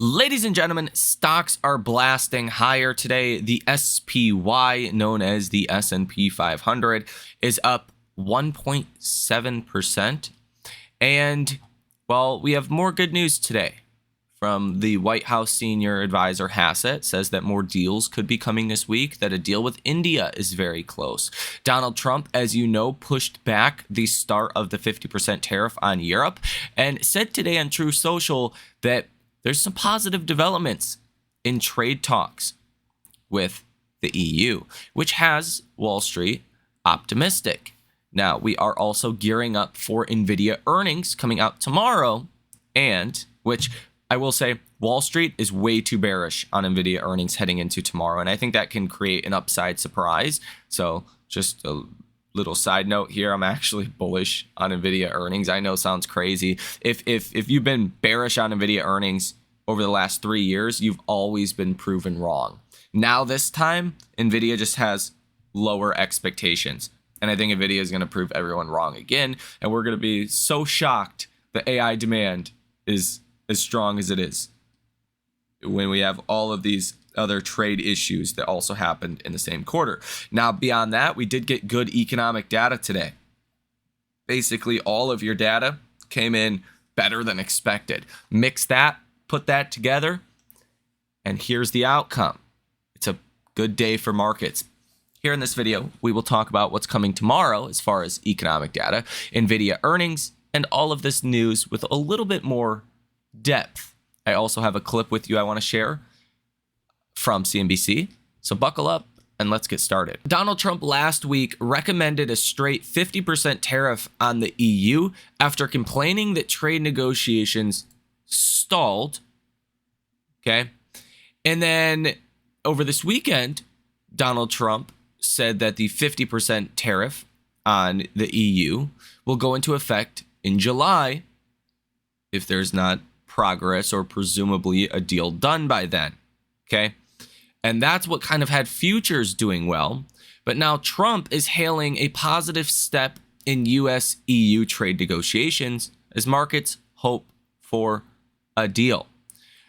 Ladies and gentlemen, stocks are blasting higher today. The SPY, known as the S&P 500, is up 1.7%. And, well, we have more good news today from the White House senior advisor Hassett. Says that more deals could be coming this week, that a deal with India is very close. Donald Trump, as you know, pushed back the start of the 50% tariff on Europe and said today on Truth Social that there's some positive developments in trade talks with the EU, which has Wall Street optimistic. Now, we are also gearing up for Nvidia earnings coming out tomorrow, and which I will say Wall Street is way too bearish on Nvidia earnings heading into tomorrow, and I think that can create an upside surprise. So just a little side note here, I'm actually bullish on Nvidia earnings. I know sounds crazy. If you've been bearish on Nvidia earnings over the last 3 years, you've always been proven wrong. Now this time, Nvidia just has lower expectations. And I think Nvidia is going to prove everyone wrong again. And we're going to be so shocked that AI demand is as strong as it is when we have all of these other trade issues that also happened in the same quarter. Now, beyond that, we did get good economic data today. Basically, all of your data came in better than expected. Mix that, put that together, and here's the outcome. It's a good day for markets. Here in this video, we will talk about what's coming tomorrow as far as economic data, Nvidia earnings, and all of this news with a little bit more depth. I also have a clip with you I want to share from CNBC. So buckle up and let's get started. Donald Trump last week recommended a straight 50% tariff on the EU after complaining that trade negotiations stalled. Okay. And then over this weekend, Donald Trump said that the 50% tariff on the EU will go into effect in July if there's not progress or presumably a deal done by then. Okay. And that's what kind of had futures doing well. But now Trump is hailing a positive step in US EU trade negotiations as markets hope for a deal.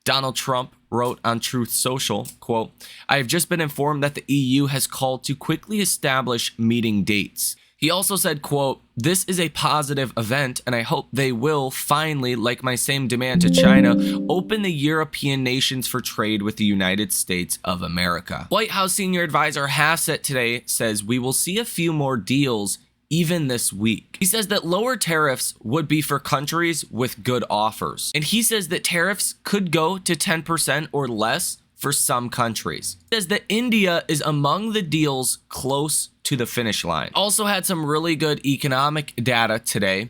Donald Trump wrote on Truth Social, quote, "I have just been informed that the EU has called to quickly establish meeting dates." He also said, quote, "This is a positive event, and I hope they will finally, like my same demand to China, open the European nations for trade with the United States of America." White House senior advisor Hassett today says we will see a few more deals even this week. He says that lower tariffs would be for countries with good offers. And he says that tariffs could go to 10% or less for some countries. He says that India is among the deals close to the finish line. Also had some really good economic data today.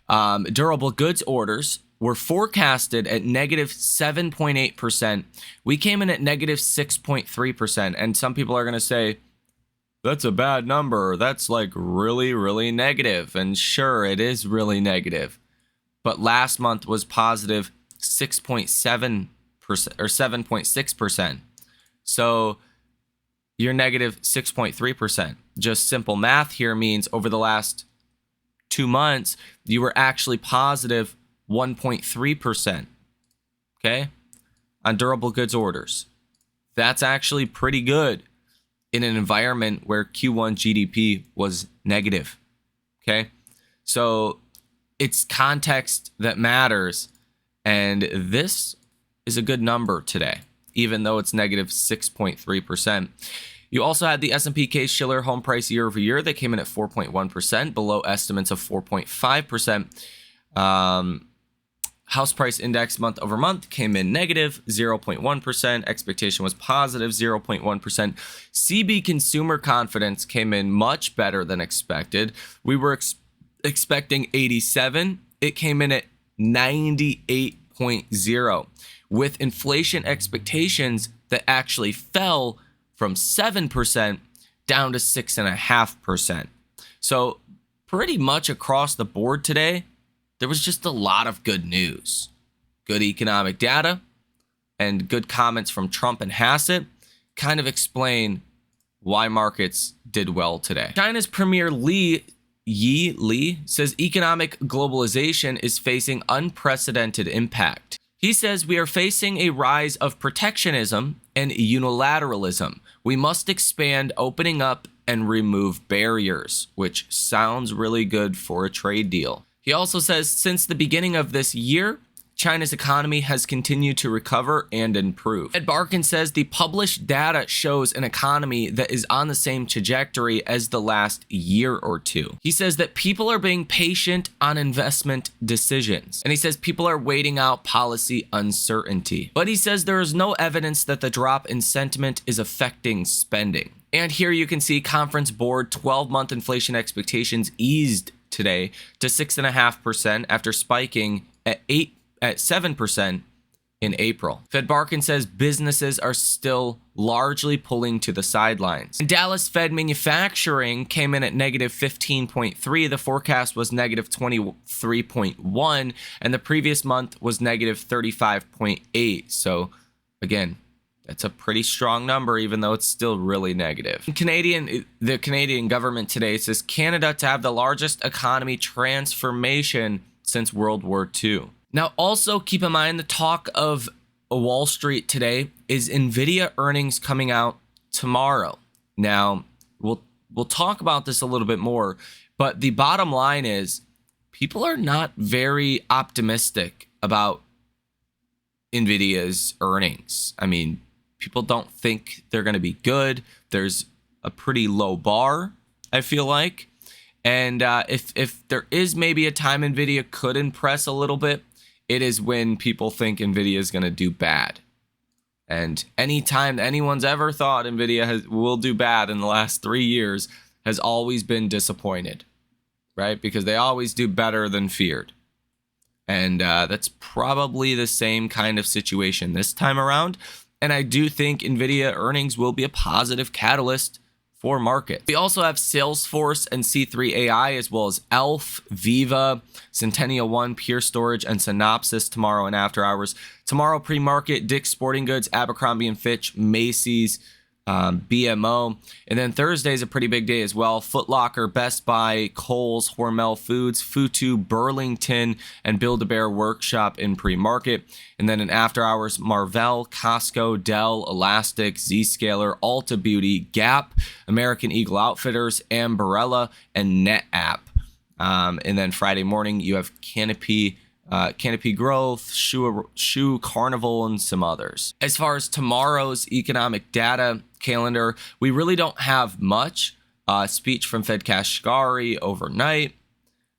Durable goods orders were forecasted at negative 7.8%. We came in at negative 6.3%. And some people are going to say, that's a bad number. That's like really, really negative. And sure, it is really negative. But last month was positive 6.7% or 7.6%. So you're negative 6.3%. Just simple math here means over the last 2 months, you were actually positive 1.3%. Okay? On durable goods orders. That's actually pretty good in an environment where Q1 GDP was negative. Okay? So it's context that matters. And this is a good number today, even though it's negative 6.3%. You also had the S&P Case-Shiller home price year over year. They came in at 4.1%, below estimates of 4.5%. House price index month over month came in negative 0.1%. Expectation was positive 0.1%. CB consumer confidence came in much better than expected. We were expecting 87. It came in at 98.0, with inflation expectations that actually fell from 7% down to 6.5%. So pretty much across the board today, there was just a lot of good news. Good economic data and good comments from Trump and Hassett kind of explain why markets did well today. China's Premier Li says economic globalization is facing unprecedented impact. He says we are facing a rise of protectionism and unilateralism. We must expand, opening up, and remove barriers, which sounds really good for a trade deal. He also says since the beginning of this year, China's economy has continued to recover and improve. Ed Barkin says the published data shows an economy that is on the same trajectory as the last year or two. He says that people are being patient on investment decisions. And he says people are waiting out policy uncertainty. But he says there is no evidence that the drop in sentiment is affecting spending. And here you can see Conference Board 12-month inflation expectations eased today to 6.5% after spiking at 7% in April. Fed Barkin says businesses are still largely pulling to the sidelines. And Dallas Fed manufacturing came in at negative 15.3. The forecast was negative 23.1, and the previous month was negative 35.8. So again, that's a pretty strong number, even though it's still really negative. The Canadian government today says Canada to have the largest economy transformation since World War II. Now, also keep in mind the talk of Wall Street today is Nvidia earnings coming out tomorrow. Now, we'll talk about this a little bit more, but the bottom line is people are not very optimistic about Nvidia's earnings. I mean, people don't think they're going to be good. There's a pretty low bar, I feel like. And if there is maybe a time Nvidia could impress a little bit, it is when people think Nvidia is going to do bad. And anytime anyone's ever thought Nvidia will do bad in the last 3 years has always been disappointed, right? Because they always do better than feared. And that's probably the same kind of situation this time around. And I do think Nvidia earnings will be a positive catalyst for market. We also have Salesforce and C3 AI, as well as Elf, Viva, Centennial One, Pure Storage, and Synopsys tomorrow and after hours. Tomorrow, pre-market, Dick's Sporting Goods, Abercrombie & Fitch, Macy's, BMO. And then Thursday is a pretty big day as well. Foot Locker, Best Buy, Kohl's, Hormel Foods, Futu, Burlington, and Build-A-Bear Workshop in pre-market. And then in after hours, Marvell, Costco, Dell, Elastic, Zscaler, Ulta Beauty, Gap, American Eagle Outfitters, Ambarella, and NetApp. And then Friday morning, you have Canopy Growth, Shoe Carnival, and some others. As far as tomorrow's economic data calendar, we really don't have much. Speech from Fed Kashgari overnight,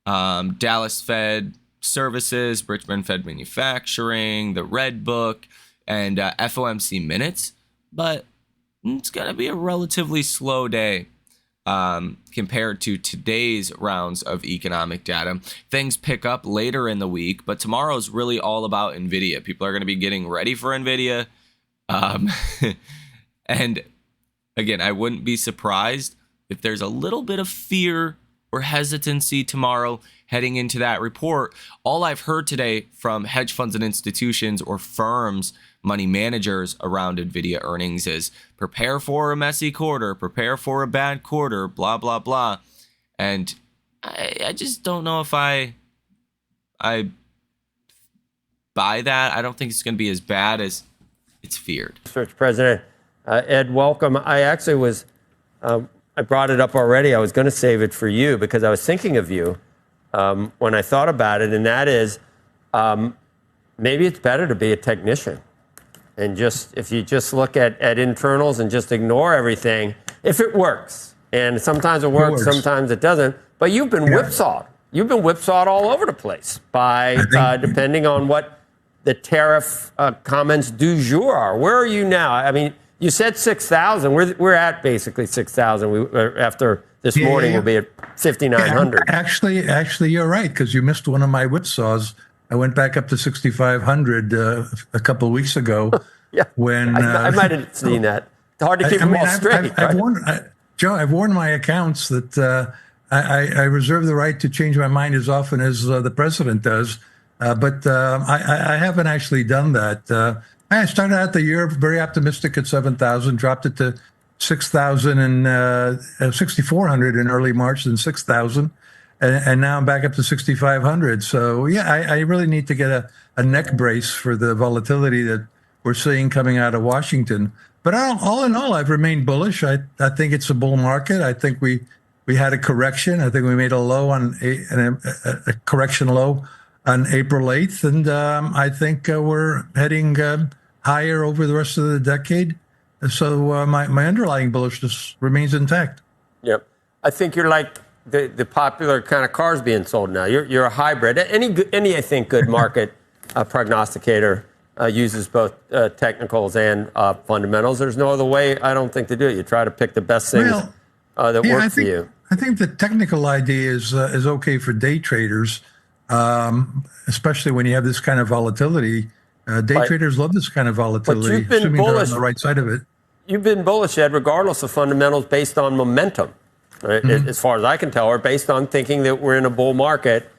Dallas Fed Services, Richmond Fed Manufacturing, the Red Book, and FOMC minutes. But it's going to be a relatively slow day compared to today's rounds of economic data. Things pick up later in the week, but tomorrow's really all about Nvidia. People are going to be getting ready for Nvidia. And again, I wouldn't be surprised if there's a little bit of fear or hesitancy tomorrow heading into that report. All I've heard today from hedge funds and institutions or firms, money managers around Nvidia earnings is prepare for a messy quarter, prepare for a bad quarter, blah, blah, blah. And I just don't know if I buy that. I don't think it's going to be as bad as it's feared. Mr. President, Ed, welcome. I actually was, I brought it up already. I was going to save it for you because I was thinking of you when I thought about it. And that is, maybe it's better to be a technician. And just if you just look at internals and just ignore everything, if it works. And sometimes it works, sometimes it doesn't. But you've been whipsawed. You've been whipsawed all over the place by depending on what the tariff comments du jour are. Where are you now? I mean, you said 6,000. We're at basically 6,000. After this morning, we'll be at 5,900. Actually, you're right, because you missed one of my whipsaws. I went back up to 6,500 a couple of weeks ago. Yeah, when I might have seen that. It's hard to keep them all straight. Joe, I've warned my accounts that I reserve the right to change my mind as often as the president does. But I haven't actually done that. I started out the year very optimistic at 7,000, dropped it to 6,000 and 6,400 in early March, then 6,000. and now I'm back up to 6,500. So yeah, I really need to get a neck brace for the volatility that we're seeing coming out of Washington. But all in all, I've remained bullish. I think it's a bull market. I think we had a correction. I think we made a low on a correction low on April 8th, and I think we're heading higher over the rest of the decade. So my underlying bullishness remains intact. Yep. I think you're like the popular kind of cars being sold now. You're a hybrid. Any I think good market prognosticator uses both technicals and fundamentals. There's no other way, I don't think, to do it. You try to pick the best things that work for you. I think the technical idea is okay for day traders, especially when you have this kind of volatility. Day traders love this kind of volatility, assuming they're on the right side of it. You've been bullish, Ed, regardless of fundamentals, based on momentum, right? As far as I can tell, or based on thinking that we're in a bull market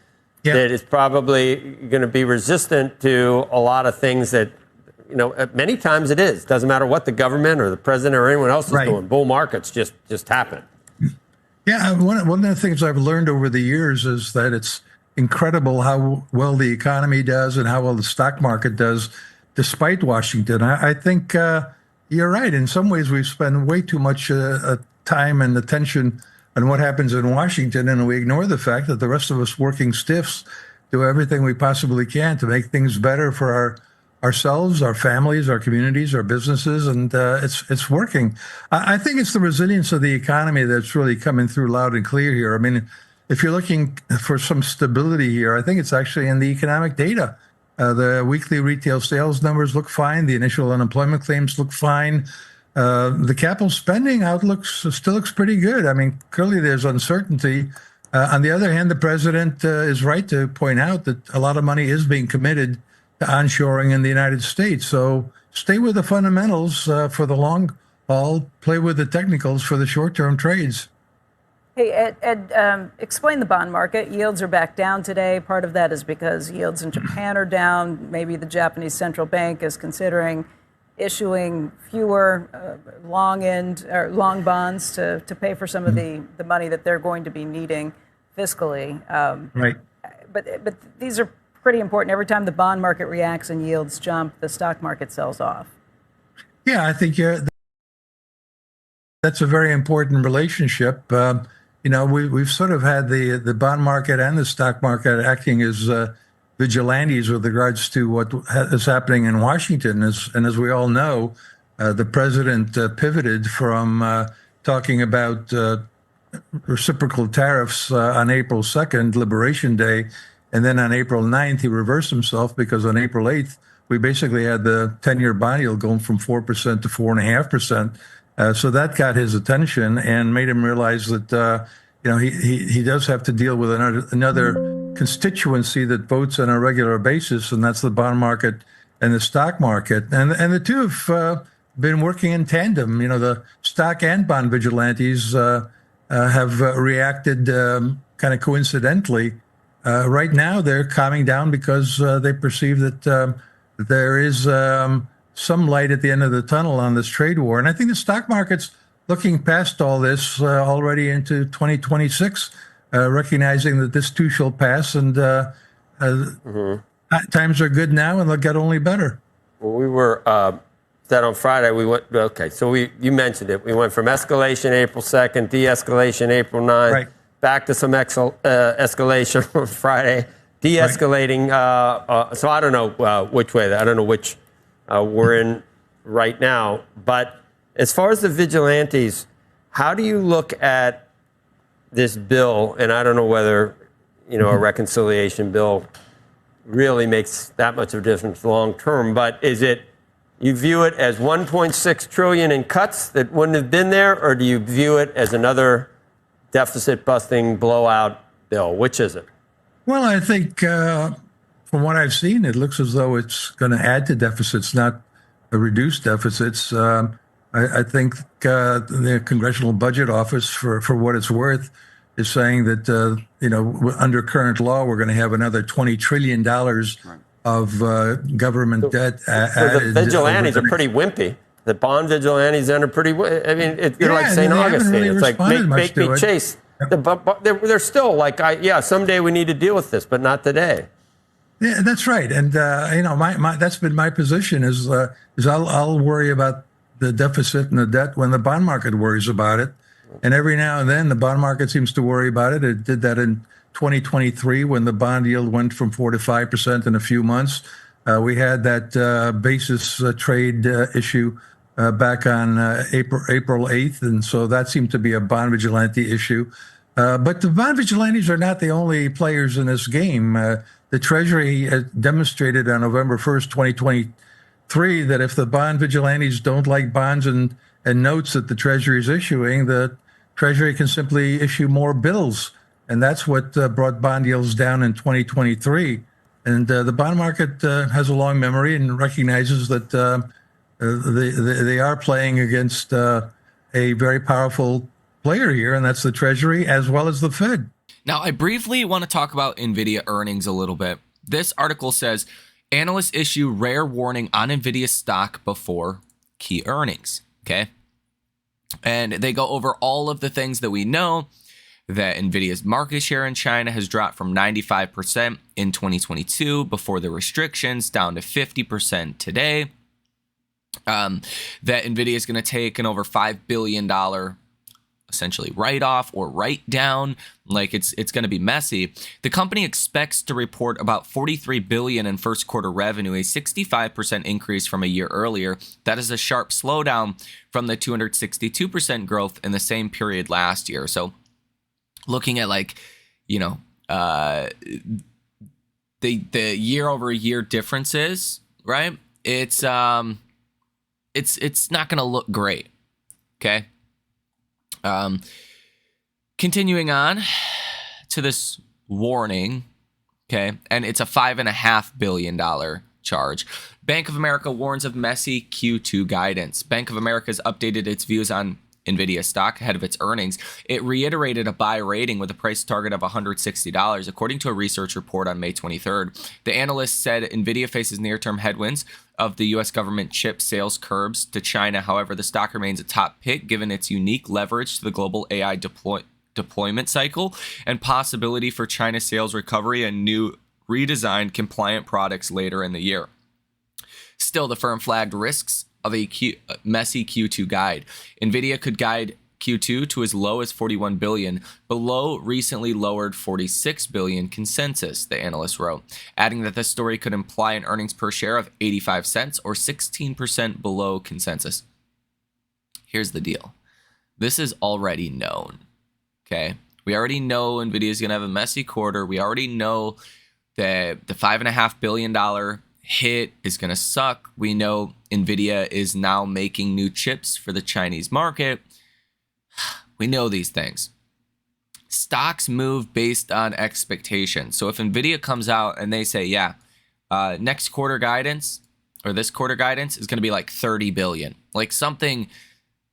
that is probably going to be resistant to a lot of things that, many times it is. Doesn't matter what the government or the president or anyone else is doing. Bull markets just happen. Yeah, one of the things I've learned over the years is that it's incredible how well the economy does and how well the stock market does, despite Washington. I think you're right. In some ways, we've spent way too much time and attention on what happens in Washington, and we ignore the fact that the rest of us working stiffs do everything we possibly can to make things better for ourselves, our families, our communities, our businesses, and it's working. I think it's the resilience of the economy that's really coming through loud and clear here. I mean, if you're looking for some stability here, I think it's actually in the economic data. The weekly retail sales numbers look fine. The initial unemployment claims look fine. The capital spending outlook still looks pretty good. I mean, clearly there's uncertainty. On the other hand, the president is right to point out that a lot of money is being committed to onshoring in the United States. So stay with the fundamentals for the long haul, play with the technicals for the short-term trades. Hey, Ed, explain the bond market. Yields are back down today. Part of that is because yields in Japan are down. Maybe the Japanese central bank is considering issuing fewer long bonds to pay for some of the money that they're going to be needing fiscally. Right. But these are pretty important. Every time the bond market reacts and yields jump, the stock market sells off. Yeah, I think that's a very important relationship. We've sort of had the bond market and the stock market acting as vigilantes with regards to what is happening in Washington. And as we all know, the president pivoted from talking about reciprocal tariffs on April 2nd, Liberation Day, and then on April 9th, he reversed himself because on April 8th, we basically had the 10-year bond yield going from 4% to 4.5%. So that got his attention and made him realize that he does have to deal with another constituency that votes on a regular basis, and that's the bond market and the stock market. And the two have been working in tandem. The stock and bond vigilantes have reacted kind of coincidentally. Right now, they're calming down because they perceive that there is some light at the end of the tunnel on this trade war. And I think the stock market's looking past all this already into 2026, recognizing that this too shall pass, and times are good now and they'll get only better. Well, we were that on Friday. We went, okay, so you mentioned it. We went from escalation April 2nd, de-escalation April 9th, back to some escalation on Friday, de-escalating. So I don't know which way. I don't know which we're in right now. But as far as the vigilantes, how do you look at this bill? And I don't know whether, a reconciliation bill really makes that much of a difference long term, but is it, you view it as 1.6 trillion in cuts that wouldn't have been there, or do you view it as another deficit busting blowout bill? Which is it? Well, I think from what I've seen, it looks as though it's going to add to deficits, not reduce deficits. I think the Congressional Budget Office, for what it's worth, is saying that under current law, we're going to have another $20 trillion of government debt added. The vigilantes are pretty wimpy. The bond vigilantes are pretty. I mean, you're like St. Augustine. Really, it's like make me chase. But they're still like, yeah, someday we need to deal with this, but not today. Yeah, that's right. And my that's been my position is I'll worry about the deficit and the debt when the bond market worries about it. And every now and then the bond market seems to worry about it. It did that in 2023 when the bond yield went from 4 to 5% in a few months. We had that basis trade issue back on April 8th, and so that seemed to be a bond vigilante issue. But the bond vigilantes are not the only players in this game. The Treasury demonstrated on November 1st, 2023, that if the bond vigilantes don't like bonds and notes that the Treasury is issuing, the Treasury can simply issue more bills. And that's what brought bond yields down in 2023. And the bond market has a long memory and recognizes that they are playing against a very powerful player here, and that's the Treasury as well as the Fed. Now, I briefly want to talk about Nvidia earnings a little bit. This article says analysts issue rare warning on Nvidia stock before key earnings. Okay. And they go over all of the things that we know, that Nvidia's market share in China has dropped from 95% in 2022 before the restrictions down to 50% today. That Nvidia is going to take an over $5 billion essentially write-off or write-down. Like it's going to be messy. The company expects to report about $43 billion in first quarter revenue, a 65% increase from a year earlier. That is a sharp slowdown from the 262% growth in the same period last year. So looking at the year over year differences, right? It's not going to look great. Okay. Continuing on to this warning, okay, and it's a $5.5 billion charge. Bank of America warns of messy Q2 guidance. Bank of America has updated its views on Nvidia stock ahead of its earnings. It reiterated a buy rating with a price target of $160, according to a research report on May 23rd. The analyst said Nvidia faces near-term headwinds of the U.S. government chip sales curbs to China. However, the stock remains a top pick given its unique leverage to the global AI deployment cycle and possibility for China sales recovery and new redesigned compliant products later in the year. Still, the firm flagged risks of a messy Q2 guide. Nvidia could guide Q2 to as low as $41 billion, below recently lowered $46 billion consensus, the analyst wrote, adding that the story could imply an earnings per share of 85 cents or 16% below consensus. Here's the deal. This is already known, okay? We already know Nvidia is going to have a messy quarter. We already know that the $5.5 billion hit is going to suck. We know Nvidia is now making new chips for the Chinese market. We know these things. Stocks move based on expectations. So if Nvidia comes out and they say, yeah, next quarter guidance or this quarter guidance is going to be like 30 billion, like something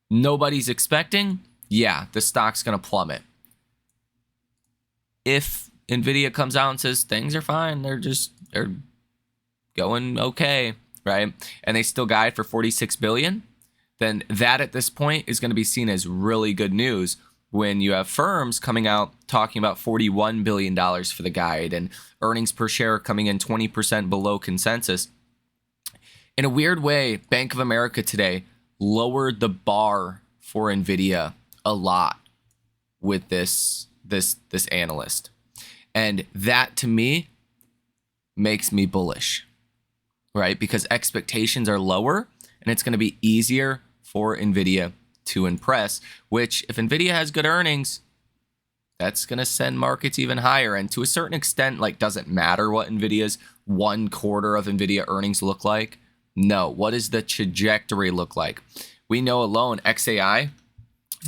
nobody's expecting, yeah, the stock's going to plummet. If Nvidia comes out and says things are fine, they're going okay, right? And they still guide for 46 billion, then that at this point is going to be seen as really good news when you have firms coming out talking about $41 billion for the guide and earnings per share coming in 20% below consensus. In a weird way, Bank of America today lowered the bar for Nvidia a lot with this analyst. And that to me makes me bullish, right? Because expectations are lower and it's going to be easier for Nvidia to impress, which if Nvidia has good earnings, that's going to send markets even higher. And to a certain extent, like, doesn't matter what Nvidia's 1 quarter of Nvidia earnings look like. No, what does the trajectory look like? We know alone XAI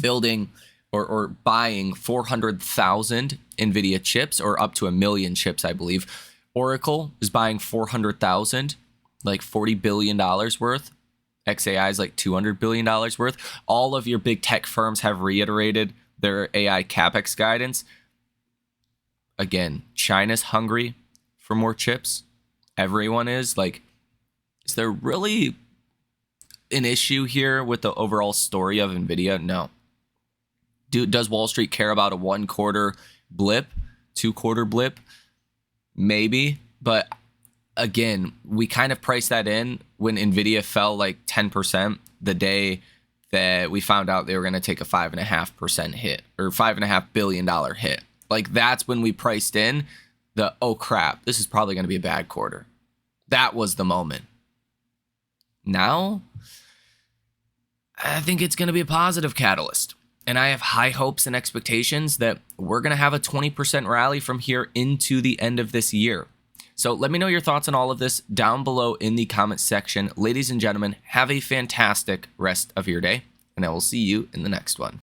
building or buying 400,000 Nvidia chips, or up to 1 million chips, I believe. Oracle is buying 400,000, like $40 billion worth. XAI is like $200 billion worth. All of your big tech firms have reiterated their AI CapEx guidance. Again, China's hungry for more chips. Everyone is. Like, is there really an issue here with the overall story of Nvidia? No. Does Wall Street care about a 1-quarter blip, 2-quarter blip? Maybe. But again, we kind of priced that in when Nvidia fell like 10% the day that we found out they were going to take a 5.5% hit, or $5.5 billion hit. Like, that's when we priced in the, oh crap, this is probably going to be a bad quarter. That was the moment. Now, I think it's going to be a positive catalyst. And I have high hopes and expectations that we're going to have a 20% rally from here into the end of this year. So let me know your thoughts on all of this down below in the comments section. Ladies and gentlemen, have a fantastic rest of your day, and I will see you in the next one.